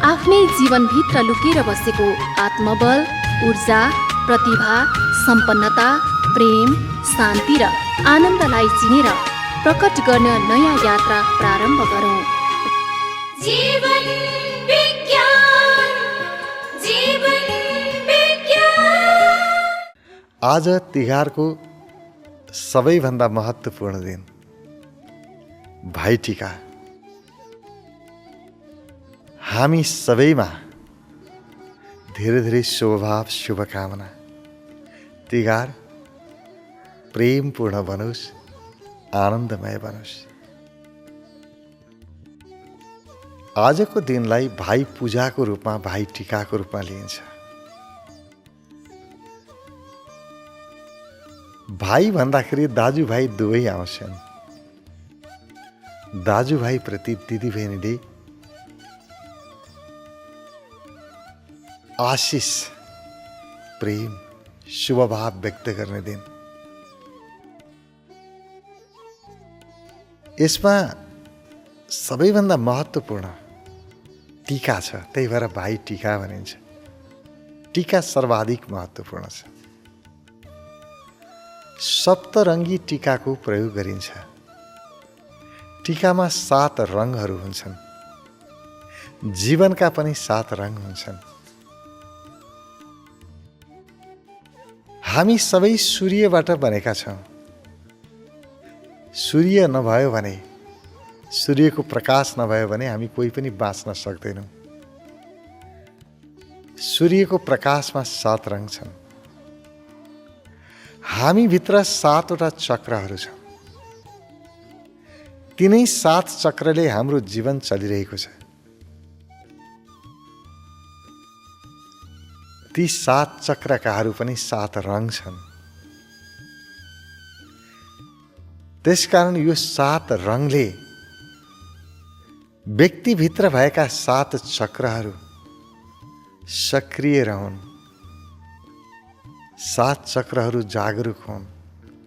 आफ्नै जीवनभित्र लुकेर बसेको आत्मबल, ऊर्जा, प्रतिभा, सम्पन्नता, प्रेम, शान्ति र आनन्दलाई चिनेर प्रकट गर्न नयाँ यात्रा प्रारम्भ गरौँ। जीवन विज्ञान, जीवन विज्ञान। आज तिहारको सबैभन्दा महत्त्वपूर्ण दिन भाइटिका। हामी सबैमा धेरै धेरै शुभभाव, शुभकामना। तिहार प्रेमपूर्ण बनोस्, आनन्दमय बनोस्। आजको दिनलाई भाइ पूजाको रूपमा, भाइ टिकाको रूपमा लिइन्छ। भाइ भन्दाखेरि दाजुभाइ दुवै आउँछन्। दाजुभाइ प्रति दिदीबहिनीले आशिष, प्रेम, शुभभाव व्यक्त गर्ने दिन। यसमा सबैभन्दा महत्त्वपूर्ण टीका छ, त्यही भएर भाइ टीका भनिन्छ। टीका सर्वाधिक महत्त्वपूर्ण छ। सप्तरङ्गी टीकाको प्रयोग गरिन्छ। टीकामा 7 रङहरू हुन्छन्। जीवनका पनि 7 रङ हुन्छन्। हामी सबै सूर्यबाट बनेका छौँ। सूर्य नभयो भने, सूर्यको प्रकाश नभयो भने हामी कोही पनि बाँच्न सक्दैनौँ। सूर्यको प्रकाशमा 7 रङ छन्। हामी भित्र 7वटा चक्रहरू छन्। तिनै 7 चक्रले हाम्रो जीवन चलिरहेको छ। ती 7 चक्रकाहरू पनि 7 रङ छन्। त्यसकारण यो 7 रङले व्यक्तिभित्र भएका 7 चक्रहरू सक्रिय रहन्। 7 चक्रहरू जागरुक हुन्,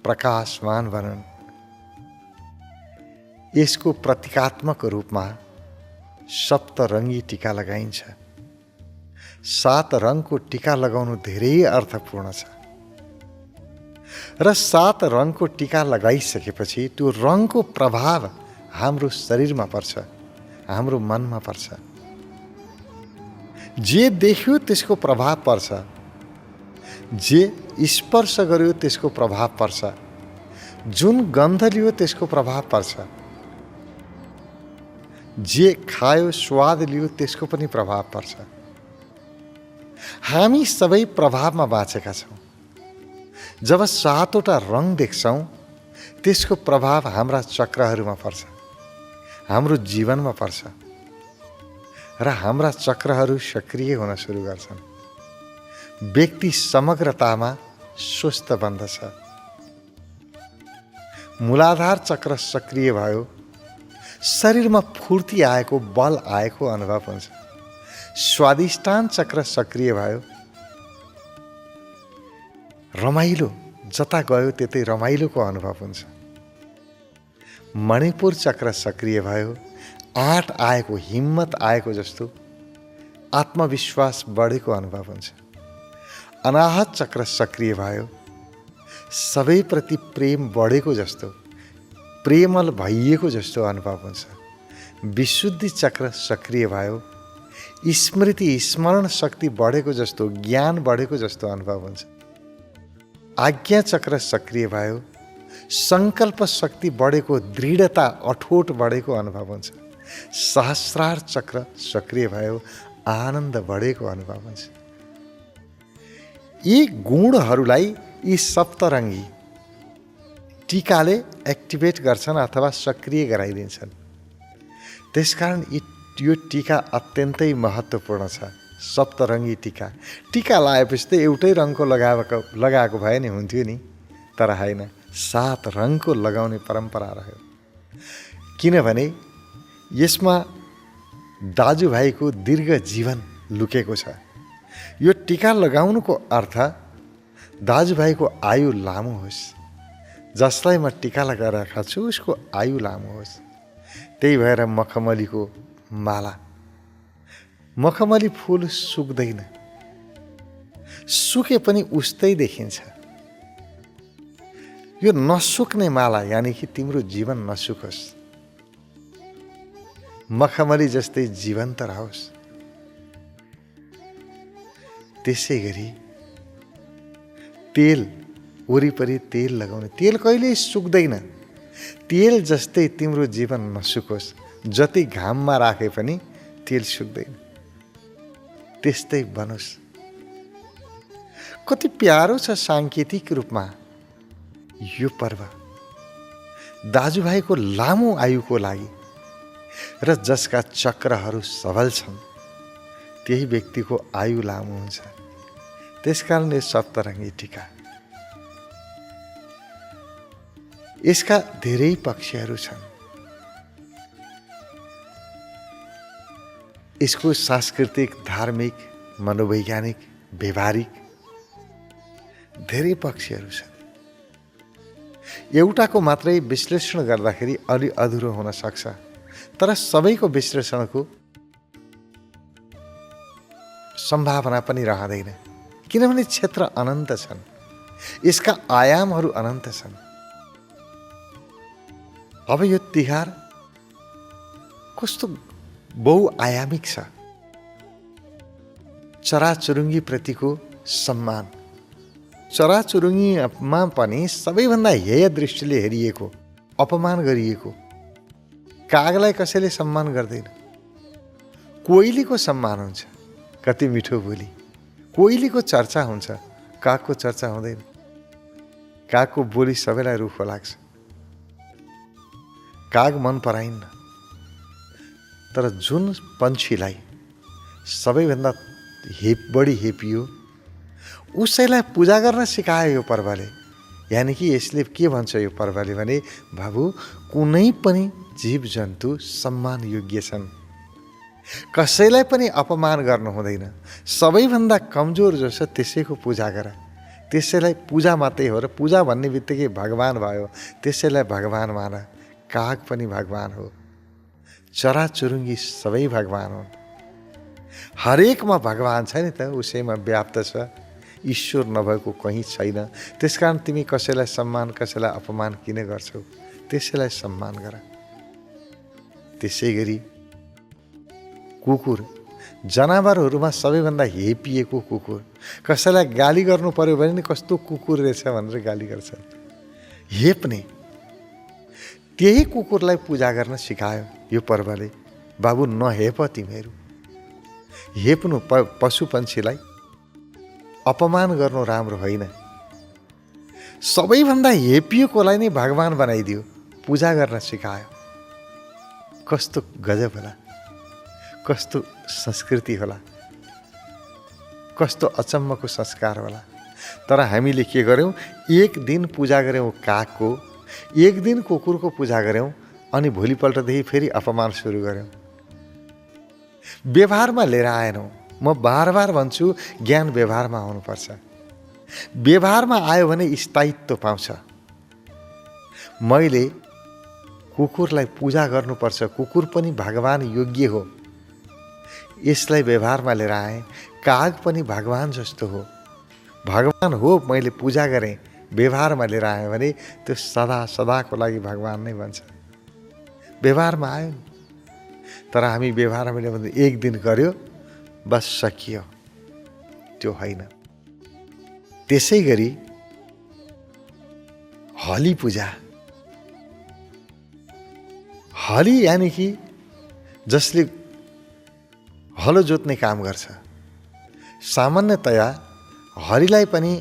प्रकाशमान बनन्। यसको प्रतीकात्मक रूपमा सप्तरङ्गी टीका लगाइन्छ। 7 रङको टीका लगाउनु धेरै अर्थपूर्ण छ। र 7 रङको टीका लगाइसकेपछि त्यो रङको प्रभाव हाम्रो शरीरमा पर्छ, हाम्रो मनमा पर्छ। जे देख्यो त्यसको प्रभाव पर्छ। जे स्पर्श गर्यो त्यसको प्रभाव पर्छ। जुन गन्ध लियो त्यसको प्रभाव पर्छ। जे खायो, स्वाद लियो त्यसको पनि प्रभाव पर्छ। हामी सबै प्रभावमा बाँचेका छौँ। जब 7वटा रङ देख्छौँ त्यसको प्रभाव हाम्रा चक्रहरूमा पर्छ, हाम्रो जीवनमा पर्छ र हाम्रा चक्रहरू सक्रिय हुन सुरु गर्छन्। व्यक्ति समग्रतामा स्वस्थ बन्दछ। मूलाधार चक्र सक्रिय भयो, शरीरमा फूर्ति आएको, बल आएको अनुभव हुन्छ। स्वादिष्ठान चक्र सक्रिय भयो, रमाइलो, जता गयो त्यतै रमाइलोको अनुभव हुन्छ। मणिपुर चक्र सक्रिय भयो, आँट आएको, हिम्मत आएको जस्तो, आत्मविश्वास बढेको अनुभव हुन्छ। अनाहत चक्र सक्रिय भयो, सबैप्रति प्रेम बढेको जस्तो, प्रेमल भइएको जस्तो अनुभव हुन्छ। विशुद्धि चक्र सक्रिय भयो, स्मृति, स्मरण शक्ति बढेको जस्तो, ज्ञान बढेको जस्तो अनुभव हुन्छ। आज्ञा चक्र सक्रिय भयो, सङ्कल्प शक्ति बढेको, दृढता, अठोट बढेको अनुभव हुन्छ। सहस्रार चक्र सक्रिय भयो, आनन्द बढेको अनुभव हुन्छ। यी गुणहरूलाई यी सप्तरङ्गी टीकाले एक्टिभेट गर्छन् अथवा सक्रिय गराइदिन्छन्। त्यसकारण यो टीका अत्यन्तै महत्त्वपूर्ण छ। सप्तरङ्गी टीका। टीका लगाएपछि त एउटै रङको लगाएको भए नि हुन्थ्यो नि, तर होइन, 7 रङको लगाउने परम्परा रह्यो। किनभने यसमा दाजुभाइको दीर्घ जीवन लुकेको छ। यो टीका लगाउनुको अर्थ दाजुभाइको आयु लामो होस्। जसलाई म टीका लगाइरहेको छु उसको आयु लामो होस्। त्यही भएर मखमलीको माला मखमली फूल सुक्दैन, सुके पनि उस्तै देखिन्छ। यो नसुक्ने माला यानि कि तिम्रो जीवन नसुकोस्, मखमली जस्तै जीवन्त रहोस्। त्यसै गरी तेल, वरिपरि तेल लगाउने, तेल कहिल्यै सुक्दैन, तेल जस्तै तिम्रो जीवन नसुकोस्। जति घाममा राखे पनि तेल सुक्दैन, त्यस्तै बनोस्। कति प्यारो छ साङ्केतिक रूपमा यो पर्व दाजुभाइको लामो आयुको लागि, र जसका चक्रहरू सबल छन् त्यही व्यक्तिको आयु लामो हुन्छ। त्यसकारण यो सप्तरङ्गी टीका। यसका धेरै पक्षहरू छन्। यसको सांस्कृतिक, धार्मिक, मनोवैज्ञानिक, व्यवहारिक धेरै पक्षहरू छन्। एउटाको मात्रै विश्लेषण गर्दाखेरि अलि अधुरो हुन सक्छ, तर सबैको विश्लेषणको सम्भावना पनि रहँदैन, किनभने क्षेत्र अनन्त छन्, यसका आयामहरू अनन्त छन्। अब यो तिहार कस्तो बहुआयामिक छ। चराचुरुङ्गी प्रतिको सम्मान, चराचुरुङ्गीमा पनि सबैभन्दा हेय दृष्टिले हेरिएको, अपमान गरिएको। कागलाई कसैले सम्मान गर्दैन, कोइलीको सम्मान हुन्छ। कति मिठो बोली, कोइलीको चर्चा हुन्छ, कागको चर्चा हुँदैन। कागको बोली सबैलाई रुखो लाग्छ, काग मन पराइन्न। तर जुन पन्छीलाई सबैभन्दा बढी हेपियो, उसैलाई पूजा गर्न सिकायो यो पर्वले। यानि कि यसले के भन्छ यो पर्वले भने, बाबु कुनै पनि जीव जन्तु सम्मान योग्य छन्, कसैलाई पनि अपमान गर्नु हुँदैन। सबैभन्दा कमजोर जो छ त्यसैको पूजा गर। त्यसैलाई पूजा मात्रै हो, र पूजा भन्ने बित्तिकै भगवान भयो, त्यसैलाई भगवान मान। काग पनि भगवान हो, चराचुरुङ्गी सबै भगवान हुन्। हरेकमा भगवान छ नि त, उसैमा व्याप्त छ। ईश्वर नभएको कहीँ छैन। त्यसकारण तिमी कसैलाई सम्मान, कसैलाई अपमान किन गर्छौ? त्यसैलाई सम्मान गर। त्यसै गरी कुकुर, जनावरहरूमा सबैभन्दा हेपिएको कुकुर। कसैलाई गाली गर्नु पर्यो भने नि कस्तो कुकुर रहेछ भनेर गाली गर्छन्, हेप्ने। त्यही कुकुरलाई पूजा गर्न सिकायो यो पर्वले। बाबु नहेप तिमीहरू, हेप्नु पशु पन्छीलाई अपमान गर्नु राम्रो होइन। सबैभन्दा हेपिएकोलाई नै भगवान बनाइदियो, पूजा गर्न सिकायो। कस्तो गजब होला, कस्तो संस्कृति होला, कस्तो अचम्मको संस्कार होला। तर हामीले के गर्यौँ, एक दिन पूजा गऱ्यौँ कागको, एक दिन कुकुरको पूजा गऱ्यौँ, अनि भोलिपल्टदेखि फेरि अपमान सुरु गऱ्यौँ। व्यवहारमा लिएर आएनौँ। म बार बार भन्छु, ज्ञान व्यवहारमा आउनुपर्छ। व्यवहारमा आयो भने स्थायित्व पाउँछ। मैले कुकुरलाई पूजा गर्नुपर्छ, कुकुर पनि भगवान योग्य हो, यसलाई व्यवहारमा लिएर आएँ। काग पनि भगवान जस्तो हो, भगवान हो, मैले पूजा गरेँ, व्यवहारमा लिएर आएँ भने त्यो सदा सदाको लागि भगवान नै बन्छ। व्यवहारमा आयो नि। तर हामी व्यवहारमा लिएर एक दिन गर्यो बस सकियो, त्यो होइन। त्यसै गरी हली पूजा। हली यानि कि जसले हलो जोत्ने काम गर्छ। सामान्यतया हलीलाई पनि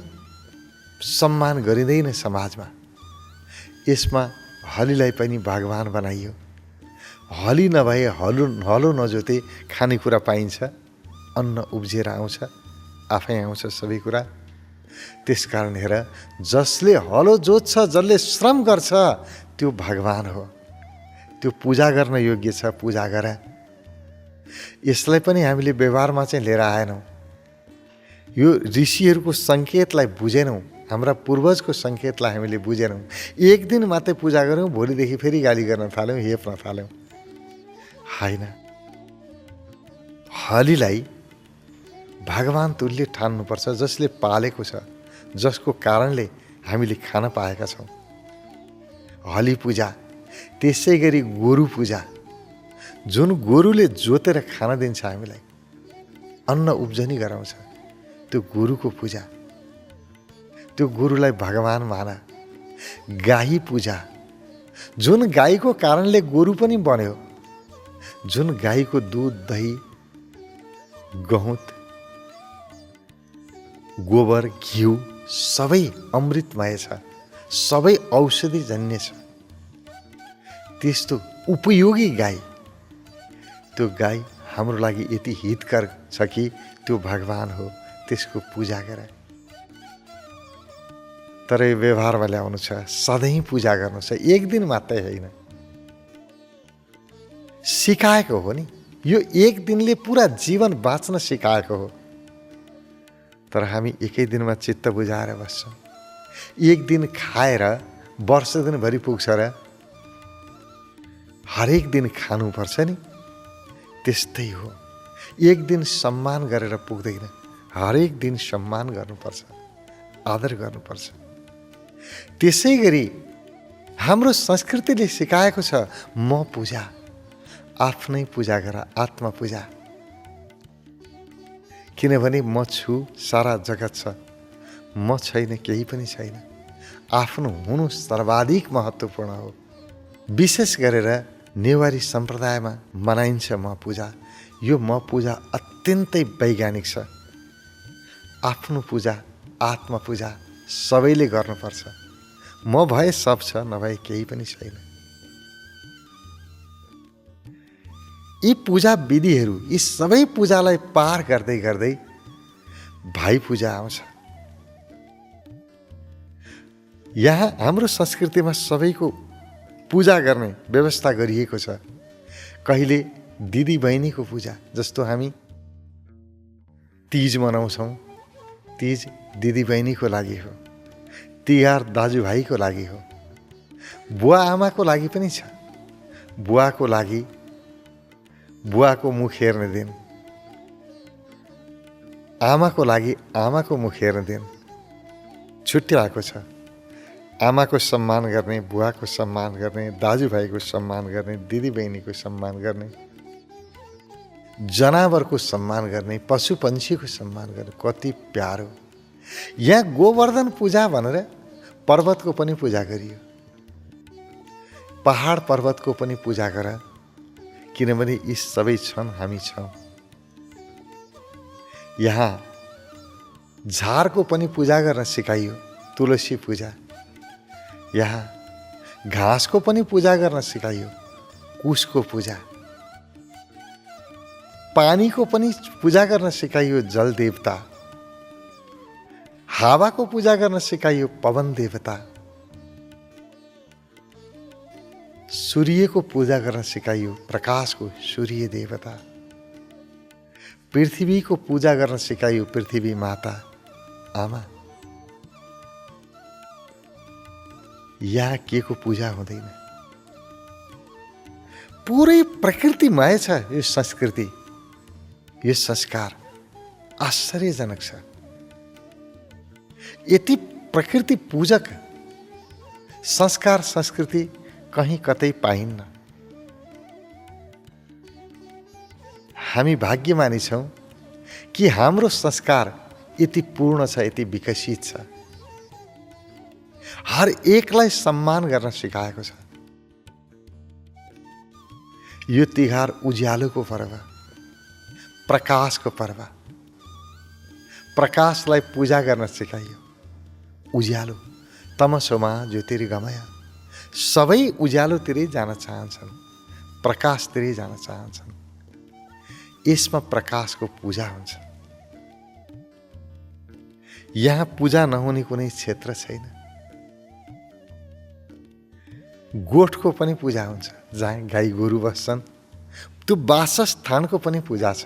सम्मान गरिँदैन समाजमा। यसमा हलीलाई पनि भगवान बनाइयो। हली नभए, हलो नजोते खानेकुरा पाइन्छ, अन्न उब्जिएर आउँछ, आफै आउँछ सबै कुरा। त्यसकारण हेर, जसले हलो जोत्छ, जसले श्रम गर्छ, त्यो भगवान हो, त्यो पूजा गर्न योग्य छ, पूजा गर। यसलाई पनि हामीले व्यवहारमा चाहिँ लिएर आएनौँ। यो ऋषिहरूको सङ्केतलाई बुझेनौँ, हाम्रा पूर्वजको सङ्केतलाई हामीले बुझेनौँ। एक दिन मात्रै पूजा गऱ्यौँ, भोलिदेखि फेरि गाली गर्न थाल्यौँ, हेप्न थाल्यौँ। होइन, हलीलाई भगवान तुल्य ठान्नुपर्छ, जसले पालेको छ, जसको कारणले हामीले खान पाएका छौँ। हली पूजा, त्यसै गरी गोरु पूजा, जुन गोरुले जोतेर खान दिन्छ हामीलाई, अन्न उब्जनी गराउँछ, त्यो गोरुको पूजा, त्यो गोरुलाई भगवान माना। गाई पूजा, जुन गाईको कारणले गोरु पनि बन्यो, जुन गाईको दुध, दही, गहुँत, गोबर, घिउ सबै अमृतमय छ, सबै औषधिजन्य छ। त्यस्तो उपयोगी गाई, त्यो गाई हाम्रो लागि यति हितकर छ कि त्यो भगवान हो, त्यसको पूजा गर। तर यो व्यवहारमा ल्याउनु छ, सधैँ पूजा गर्नु छ, एक दिन मात्रै होइन। सिकाएको हो नि, यो एक दिनले पुरा जीवन बाँच्न सिकाएको हो। तर हामी एकै दिनमा चित्त बुझाएर बस्छौँ। एक दिन खाएर वर्ष दिनभरि पुग्छ र? हरेक दिन खानुपर्छ नि, त्यस्तै हो। एक दिन सम्मान गरेर पुग्दैन, हरेक दिन सम्मान गर्नुपर्छ, आदर गर्नुपर्छ। त्यसै गरी हाम्रो संस्कृतिले सिकाएको छ म पूजा, आफ्नै पूजा गर, आत्मा पूजा। किनभने म छु, सारा जगत छ, म छैन, केही पनि छैन। आफ्नो हुनु सर्वाधिक महत्त्वपूर्ण हो। विशेष गरेर नेवारी सम्प्रदायमा मनाइन्छ म पूजा। यो म पूजा अत्यन्तै वैज्ञानिक छ। आफ्नो पूजा, आत्मा पूजा सबैले गर्नुपर्छ। म भए सब छ, नभए केही पनि छैन। यी पूजा विधिहरू, यी सबै पूजालाई पार गर्दै गर्दै भाइ पूजा आउँछ। यहाँ हाम्रो संस्कृतिमा सबैको पूजा गर्ने व्यवस्था गरिएको छ। कहिले दिदी बहिनीको पूजा, जस्तो हामी तीज मनाउँछौँ, तीज दिदी बहिनीको लागि हो, तिहार दाजुभाइको लागि हो। बुवा आमाको लागि पनि छ। बुवाको लागि बुवाको मुख हेर्ने दिन, आमाको लागि आमाको मुख हेर्ने दिन छुट्याएको छ। आमाको सम्मान गर्ने, बुवाको सम्मान गर्ने, दाजुभाइको सम्मान गर्ने, दिदीबहिनीको सम्मान गर्ने, जनावरको सम्मान गर्ने, पशु पन्छीको सम्मान गर्ने, कति प्यारो। यहाँ गोवर्धन पूजा भनेर पर्वतको पनि पूजा गरियो। पहाड पर्वतको पनि पूजा गर, किनभने यी सबै छन्, हामी छौँ। यहाँ झारको पनि पूजा गर्न सिकाइयो, तुलसी पूजा। यहाँ घाँसको पनि पूजा गर्न सिकाइयो, कुशको पूजा। पानीको पनि पूजा गर्न सिकाइयो, जल देवता। हावाको पूजा गर्न सिकाइयो, पवन देवता। सूर्यको पूजा गर्न सिकाइयो, प्रकाशको सूर्य देवता। पृथ्वीको पूजा गर्न सिकाइयो, पृथ्वी माता, आमा। यहाँ के को पूजा हुँदैन। पुरै प्रकृतिमय छ यो संस्कृति, यो संस्कार आश्चर्यजनक छ। यति प्रकृति पूजक संस्कार संस्कृति कहीँ कतै पाइन्न। हामी भाग्यमानी छौँ कि हाम्रो संस्कार यति पूर्ण छ, यति विकसित छ। हर एकलाई सम्मान गर्न सिकाएको छ। यो तिहार उज्यालोको पर्व, प्रकाशको पर्व। प्रकाशलाई पूजा गर्न सिकाइयो। उज्यालो, तमसोमा ज्योतिर्गमय। सबै उज्यालोतिरै जान चाहन्छन्, प्रकाशतिरै जान चाहन्छन्। यसमा प्रकाशको पूजा हुन्छ। यहाँ पूजा नहुने कुनै क्षेत्र छैन। गोठको पनि पूजा हुन्छ, जहाँ गाई गोरु बस्छन्, त्यो वासस्थानको पनि पूजा छ।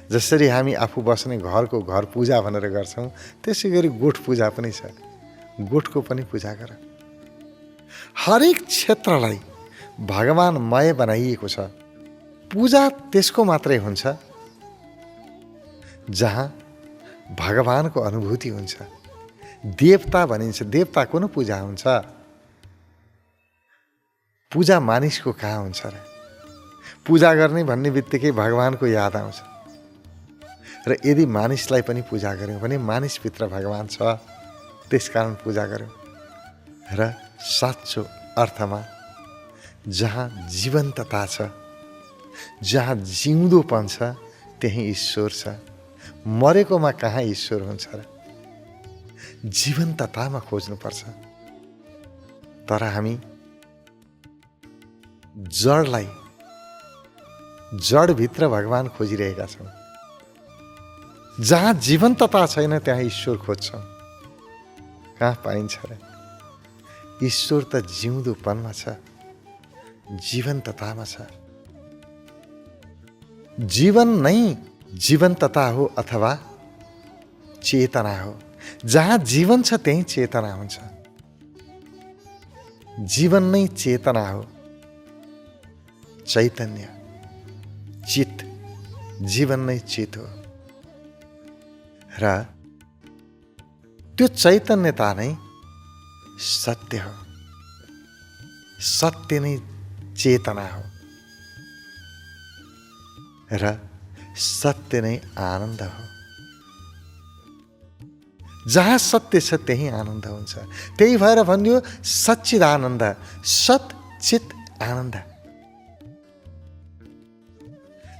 जसरी हामी आफू बस्ने घरको घर पूजा भनेर गर्छौँ, त्यसै गरी गोठ पूजा पनि छ। गोठको पनि पूजा गर। हरेक क्षेत्रलाई भगवानमय बनाइएको छ। पूजा त्यसको मात्रै हुन्छ जहाँ भगवानको अनुभूति हुन्छ। देवता भनिन्छ, देवता कुन पूजा हुन्छ? पूजा मानिसको कहाँ हुन्छ र? पूजा गर्ने भन्ने बित्तिकै भगवानको याद आउँछ। र यदि मानिसलाई पनि पूजा गर्यौँ भने मानिसभित्र भगवान छ, त्यसकारण पूजा गर्यौँ। र साँचो अर्थमा जहाँ जीवन्तता छ, जहाँ जिउँदोपन छ, त्यही ईश्वर छ। मरेकोमा कहाँ ईश्वर हुन्छ र? जीवन्ततामा खोज्नुपर्छ। तर हामी जडलाई, जडभित्र भगवान खोजिरहेका छौँ। जहाँ जीवन्तता छैन त्यहाँ ईश्वर खोज्छौँ। कहाँ पाइन्छ र? ईश्वर त जिउँदोपनमा छ, जीवन्ततामा छ। जीवन नै जीवन्तता हो अथवा चेतना हो। जहाँ जीवन छ त्यही चेतना हुन्छ। जीवन नै चेतना हो, चैतन्य, चित। जीवन नै चित हो र त्यो चैतन्यता नै सत्य हो। सत्य नै चेतना हो र सत्य नै आनन्द हो। जहाँ सत्य छ त्यही आनन्द हुन्छ। त्यही भएर भनियो सच्चिदानन्द, सत चित आनन्द।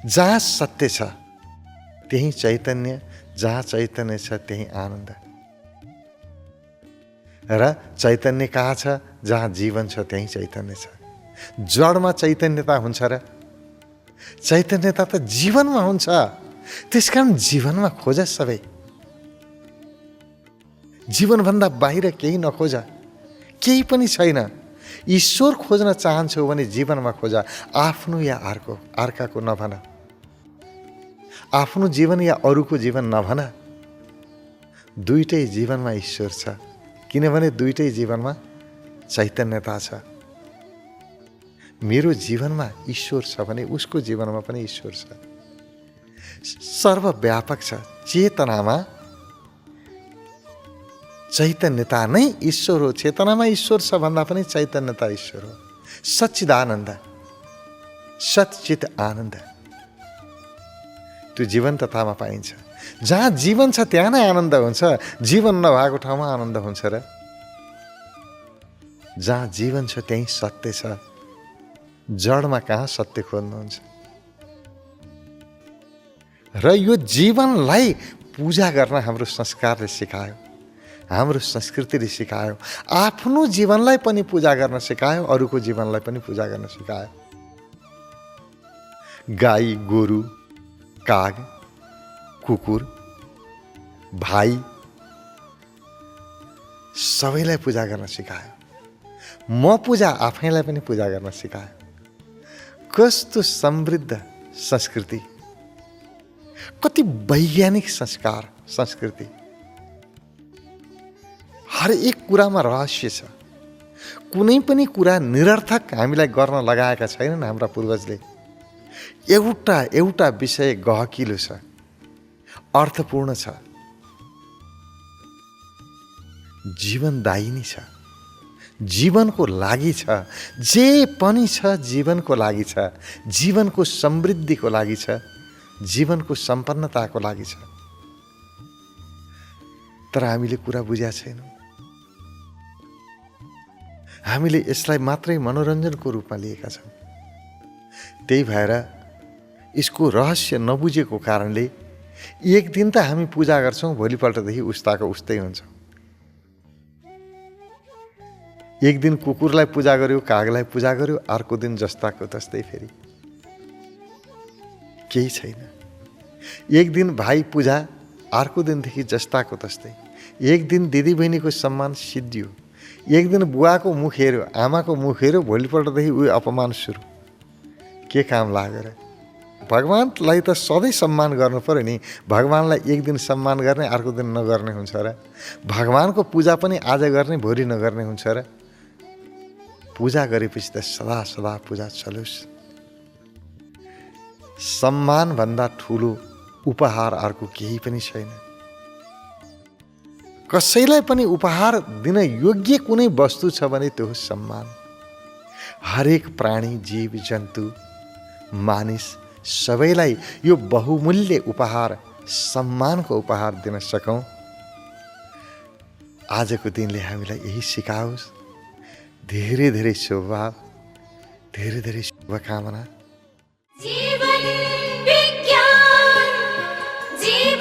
जहाँ सत्य छ त्यही चैतन्य, जहाँ चैतन्य छ त्यही आनन्द। र चैतन्य कहाँ छ? जहाँ जीवन छ त्यही चैतन्य छ। जडमा चैतन्यता हुन्छ र? चैतन्यता त जीवनमा हुन्छ। त्यसकारण जीवनमा खोज सबै। जीवनभन्दा बाहिर केही नखोज, केही पनि छैन। ईश्वर खोज्न चाहन्छौ भने जीवनमा खोज। आफ्नो या अर्काको नभन। आफ्नो जीवन या अरूको जीवन नभन। दुईटै जीवनमा ईश्वर छ, किनभने दुईटै जीवनमा चैतन्यता छ। मेरो जीवनमा ईश्वर छ भने उसको जीवनमा पनि ईश्वर छ। सर्वव्यापक छ। चेतनामा चैतन्यता नै ईश्वर हो। चेतनामा ईश्वर छ भन्दा पनि चैतन्यता ईश्वर हो। सच्चिदानन्द, सच्चित आनन्द। त्यो जीवन्ततामा पाइन्छ। जहाँ जीवन छ त्यहाँ नै आनन्द हुन्छ। जीवन नभएको ठाउँमा आनन्द हुन्छ र? जहाँ जीवन छ त्यही सत्य छ। जडमा कहाँ सत्य खोज्नुहुन्छ? र यो जीवनलाई पूजा गर्न हाम्रो संस्कारले सिकायो, हाम्रो संस्कृतिले सिकायो। आफ्नो जीवनलाई पनि पूजा गर्न सिकायो, अरूको जीवनलाई पनि पूजा गर्न सिकायो। गाई, गोरु, काग, कुकुर, भाइ सबैलाई पूजा गर्न सिकायो। म पूजा आफैलाई पनि पूजा गर्न सिकायो। कस्तो समृद्ध संस्कृति, कति वैज्ञानिक संस्कार, संस्कृति। हर एक कुरामा रहस्य छ। कुनै पनि कुरा निरर्थक हामीलाई गर्न लगाएका छैनन् हाम्रा पूर्वजले। एउटा विषय गहकिलो छ, अर्थपूर्ण छ, जीवनदायिनी छ, जीवनको लागि छ। जे पनि छ जीवनको लागि छ, जीवनको समृद्धिको लागि छ, जीवनको सम्पन्नताको लागि छ। तर हामीले कुरा बुझेका छैनौँ। हामीले यसलाई मात्रै मनोरञ्जनको रूपमा लिएका छौँ। त्यही भएर यसको रहस्य नबुझेको कारणले एक दिन त हामी पूजा गर्छौँ, भोलिपल्टदेखि उस्ताको उस्तै हुन्छौँ। एक दिन कुकुरलाई पूजा गर्यो, कागलाई पूजा गर्यो, अर्को दिन जस्ताको तस्तै फेरि केही छैन। एक दिन भाइ पूजा, अर्को दिनदेखि जस्ताको तस्तै। एक दिन दिदीबहिनीको सम्मान सिद्धियो, एक दिन बुवाको मुख हेऱ्यो, आमाको मुख हेऱ्यो, भोलिपल्टदेखि उयो अपमान सुरु। के काम लागेर? भगवानलाई त सधैँ सम्मान गर्नु पर्यो नि। भगवानलाई एक दिन सम्मान गर्ने, अर्को दिन नगर्ने हुन्छ र? भगवानको पूजा पनि आज गर्ने, भोलि नगर्ने हुन्छ र? पूजा गरेपछि त सदा सदा पूजा चलोस्। सम्मानभन्दा ठुलो उपहार अर्को केही पनि छैन। कसैलाई पनि उपहार दिन योग्य कुनै वस्तु छ भने त्यो हो सम्मान। हरेक प्राणी, जीव, जन्तु, मानिस सबैलाई यो बहुमूल्य उपहार, सम्मानको उपहार दिन सकौँ। आजको दिनले हामीलाई यही सिकाओस्। धेरै धेरै शुभभाव, धेरै धेरै शुभकामना। जीवन विज्ञान, जीवन